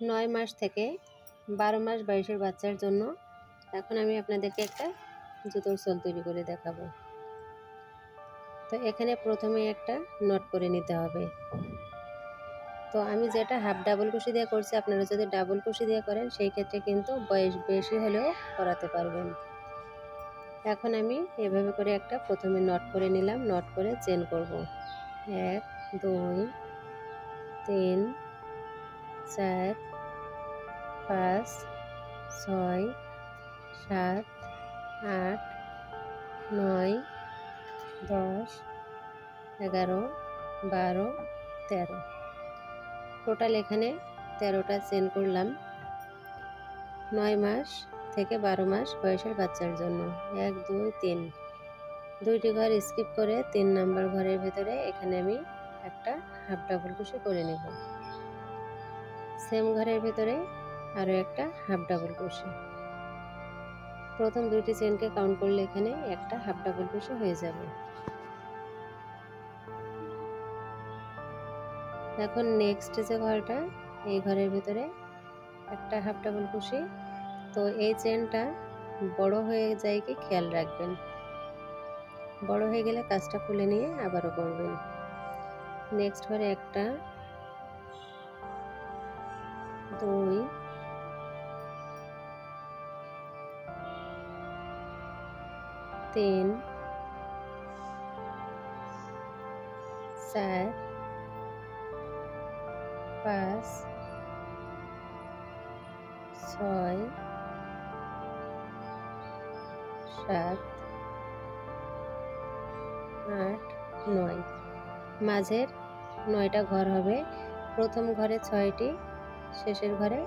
9 মাস থেকে 12 মাস বয়সের বাচ্চার জন্য এখন আমি আপনাদেরকে একটা জুতোর সোল তৈরি করে দেখাবো। তো এখানে প্রথমে একটা নট করে নিতে হবে। তো আমি যেটা হাফ ডাবল কুশি দিয়ে করছি, আপনারা যদি ডাবল কুশি দিয়ে করেন সেই ক্ষেত্রে কিন্তু বয়স বেশি হলেও করাতে পারবেন। এখন আমি এভাবে করে একটা প্রথমে নট করে নিলাম, নট করে চেন করব। 1 2 3 4 5 6 7 8 9 10 11 12 13 টোটাল এখানে 13টা চেন করলাম 9 মাস থেকে 12 মাস বয়সের বাচ্চার জন্য। 1 2 3 দুইটি ঘর স্কিপ করে 3 নাম্বার ঘরের ভেতরে এখানে আমি একটা হাফ ডাবল কুশি করে নেব। সেম ঘরের ভেতরে আরও একটা হাফ ডাবল কুশি। প্রথম দুইটি চেনকে কাউন্ট করলে এখানে একটা হাফ ডাবল কুশি হয়ে যাবে। এখন নেক্সট যে ঘরটা, এই ঘরের ভিতরে একটা হাফ ডাবল কুশি। তো এই চেনটা বড় হয়ে যায় কি খেয়াল রাখবেন, বড় হয়ে গেলে কাজটা খুলে নিয়ে আবারও করবেন। নেক্সট ঘরে একটা 2 3 4 5 6 7 8 9 মাঝের 9টা ঘর হবে। প্রথম ঘরে 6টি, শেষের ঘরে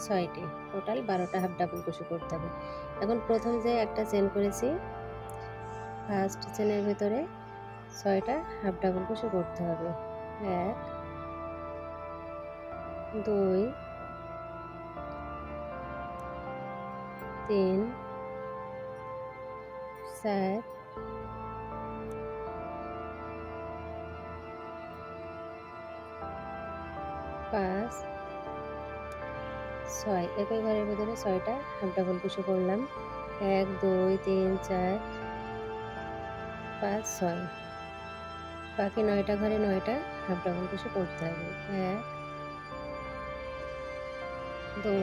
6টি, টোটাল 12টা হাফ ডাবল কুশি করতে হবে। এখন প্রথম যে একটা চেন করেছি, ফার্স্ট চেনের ভেতরে 6টা হাফ ডাবল কুশি করতে হবে। 1 2 3 4 5 6 একই ঘরের ভেতরে 6টা হাফ ডাবল কুশি করলাম। 1 2 3 4 5 6 বাকি 9টা ঘরে 9টা হাফ ডাবল কুশি করতে হবে। 1 2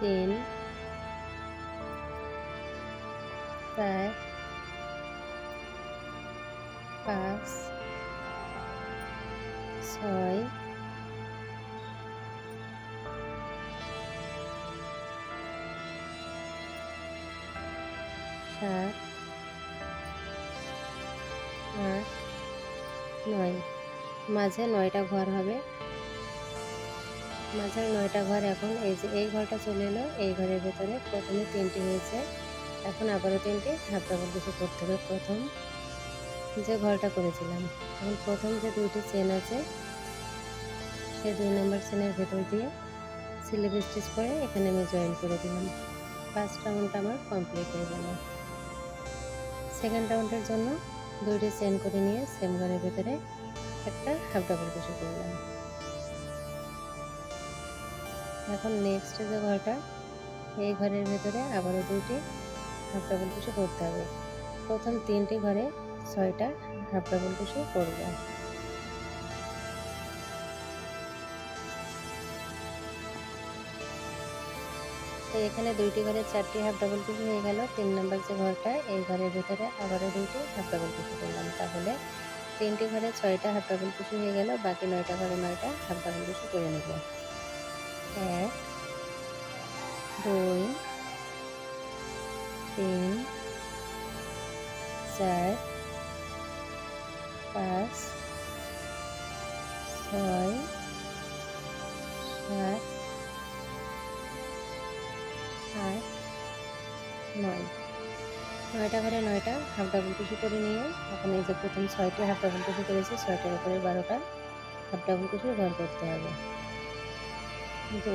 3 4 5 6 7 8 9 মাঝে 9টা ঘর হবে। মাঝের 9টা ঘর এখন এই যে এই ঘরটা চলে এলো, এই ঘরের ভেতরে প্রথমে 3টি হয়েছে, এখন আবারও 3টি হাফ ডাবল কুশি করতে হবে প্রথম যে ঘরটা করেছিলাম। এখন প্রথম যে 2টি চেন আছে সেই 2 নম্বর চেনের ভেতর দিয়ে স্লিপ স্টিচ করে এখানে আমি জয়েন করে দিলাম। ফার্স্ট রাউন্ড আমার কমপ্লিট হয়ে গেল। সেকেন্ড রাউন্ডের জন্য 2টি চেন করে নিয়ে সেম ঘরের ভেতরে একটা হাফ ডাবল কুশি করলাম। এখন নেক্সট যে ঘরটা, এই ঘরের ভেতরে আবারও 2টি হাফ ডাবল কুশি করতে হবে। প্রথম 3টি ঘরে 6টা হাফ ডাবল কুশি করব। তো এখানে 2টি ঘরে 4টি হাফ ডাবল কুশি হয়ে গেল। 3 নম্বর যে ঘরটা, এই ঘরের ভেতরে আবারও 2টি হাফ ডাবল কুশি করলাম। তাহলে 3টি ঘরে 6টা হাফ ডাবল কুশি হয়ে গেল, বাকি 9টা ঘরে 9টা হাফ ডাবল কুশি করে নেব। 1 2 3 4 5 6 7 8 9 9টা ঘরে 9টা হাফ ডাবল কুশি করে নিয়ে এখন এই যে প্রথম 6টি হাফ ডাবল কুশি করেছি, 6টার উপরে 12টা হাফ ডাবল কুশি ঘর করতে হবে। 2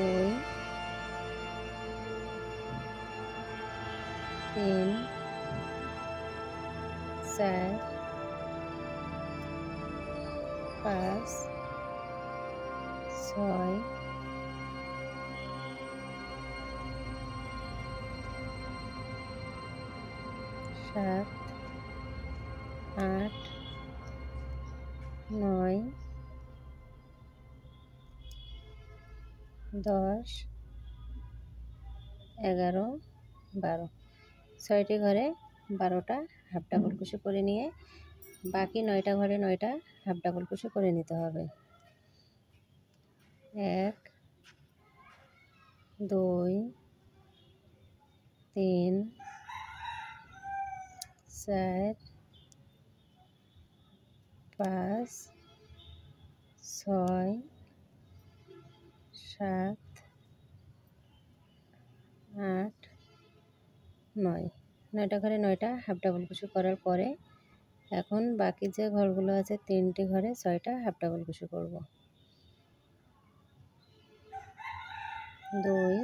3 4 5 6 7 8 9 10 11 12 ছয়টি ঘরে 12টা হাফ ডাবল কুশি করে নিয়ে বাকি 9টা ঘরে 9টা হাফ ডাবল কুশি করে নিতে হবে। 1 2 3 4 5 6 7 8 9 9টা ঘরে 9টা হাফ ডাবল কুশি করার পরে এখন বাকি যে ঘরগুলো আছে 3টি ঘরে 6টা হাফ ডাবল কুশি করব। 2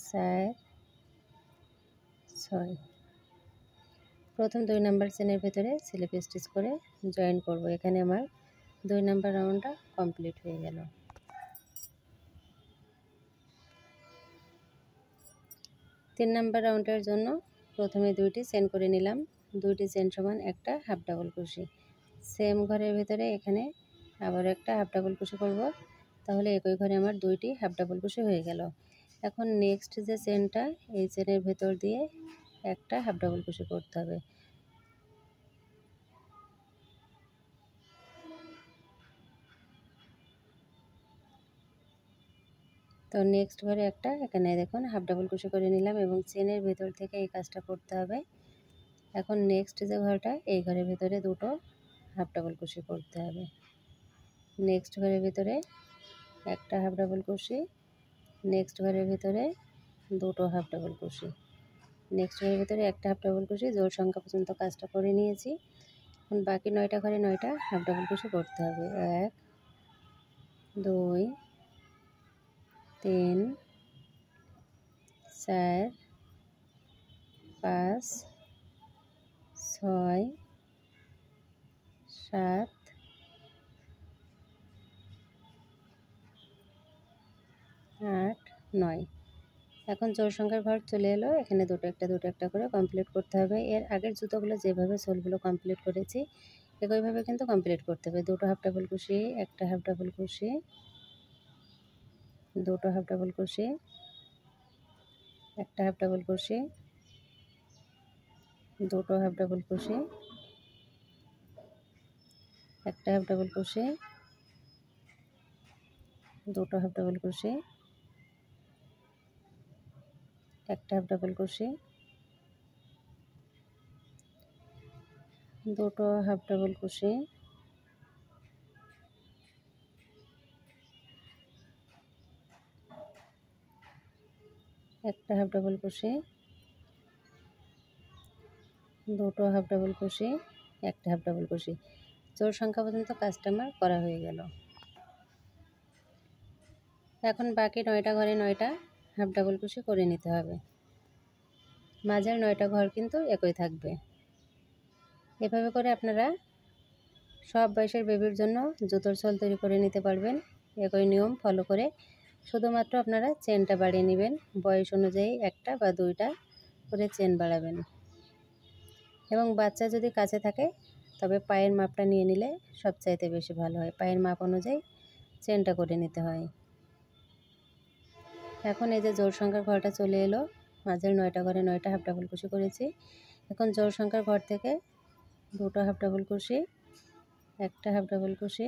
4 6 প্রথম 2 নাম্বার চেনের ভিতরে স্লিপ স্টিচ করে জয়েন করব। এখানে আমার 2 নাম্বার রাউন্ডটা কমপ্লিট হয়ে গেল। 3 নাম্বার রাউন্ডের জন্য প্রথমে 2টি চেন করে নিলাম। 2টি চেন সমান একটা হাফ ডাবল কুশি। সেম ঘরের ভিতরে এখানে আবার একটা হাফ ডাবল কুশি করব, তাহলে একই ঘরে আমার 2টি হাফ ডাবল কুশি হয়ে গেল। এখন নেক্সট যে চেনটা, এই চেনের ভেতর দিয়ে একটা হাফ ডাবল কুশি করতে হবে। তো নেক্সট ঘরে একটা, এখানে দেখুন হাফ ডাবল কুশি করে নিলাম এবং চেনের ভেতর থেকে এই কাজটা করতে হবে। এখন নেক্সট যে ঘরটা, এই ঘরের ভিতরে 2টো হাফ ডাবল কুশি করতে হবে। নেক্সট ঘরের ভিতরে একটা হাফ ডাবল কুশি, নেক্সট ঘরের ভিতরে 2টো হাফ ডাবল কুশি, নেক্সট ঘরের ভিতরে একটা হাফ ডাবল কুশি। জোড় সংখ্যা পর্যন্ত কাজটা করে নিয়েছি। এখন বাকি 9টা ঘরে 9টা হাফ ডাবল কুশি করতে হবে। 1 2 3 4 5 6 7 8 9। এখন জোড় সংখ্যার ঘর চলে এলো। এখানে দুটো একটা করে কমপ্লিট করতে হবে। এর আগের জুতোগুলো যেভাবে সোলগুলো কমপ্লিট করেছি একইভাবে কিন্তু কমপ্লিট করতে হবে। 2টো হাফ ডাবল কুশি, একটা হাফ ডাবল কুশি, 2টো হাফ ডাবল কুশি, একটা হাফ ডাবল কুশি, 2টো হাফ ডাবল কুশি, একটা হাফ ডাবল কুশি, 2টো হাফ ডাবল কুশি, একটা হাফ ডাবল কুশি, 2টো হাফ ডাবল কুশি, একটা হাফ ডাবল কুশি, 2টো হাফ ডাবল কুশি, একটা হাফ ডাবল কুশি। জোড় সংখ্যা পর্যন্ত কাজটা আমার করা হয়ে গেল। এখন বাকি 9টা ঘরে 9টা হাফ ডাবল কুশি করে নিতে হবে। মাঝের 9টা ঘর কিন্তু একই থাকবে। এভাবে করে আপনারা সব বয়সের বেবির জন্য জুতোর সোল তৈরি করে নিতে পারবেন। একই নিয়ম ফলো করে, শুধুমাত্র আপনারা চেনটা বাড়িয়ে নেবেন। বয়স অনুযায়ী একটা বা 2টা করে চেন বাড়াবেন। এবং বাচ্চা যদি কাছে থাকে তবে পায়ের মাপটা নিয়ে নিলে সবচাইতে বেশি ভালো হয়। পায়ের মাপ অনুযায়ী চেনটা করে নিতে হয়। এখন এই যে জোড় সংখ্যার ঘরটা চলে এলো। মাঝের 9টা ঘরে 9টা হাফ ডাবল কুশি করেছি। এখন জোড় সংখ্যার ঘর থেকে 2টো হাফ ডাবল কুশি, একটা হাফ ডাবল কুশি,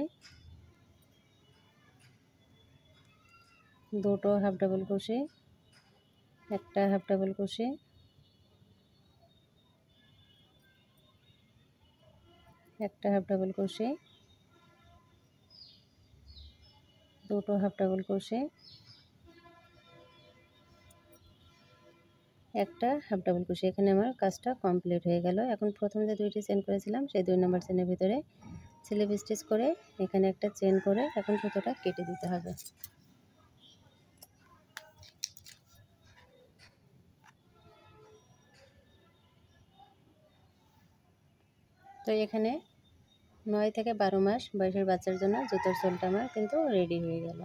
2টো হাফ ডাবল কুশি, একটা হাফ ডাবল কুশি, একটা হাফ ডাবল কুশি, 2টো হাফ ডাবল কুশি, একটা হাফ ডাবল কুশি। এখানে আমার কাজটা কমপ্লিট হয়ে গেল। এখন প্রথম যে 2টি চেন করেছিলাম সেই 2 নাম্বার চেনের ভিতরে স্লিপ স্টিচ করে এখানে একটা চেন করে এখন সুতোটা কেটে দিতে হবে। তো এখানে 9 থেকে 12 মাস বয়সের বাচ্চার জন্য জুতোর সোলটা আমার কিন্তু রেডি হয়ে গেল।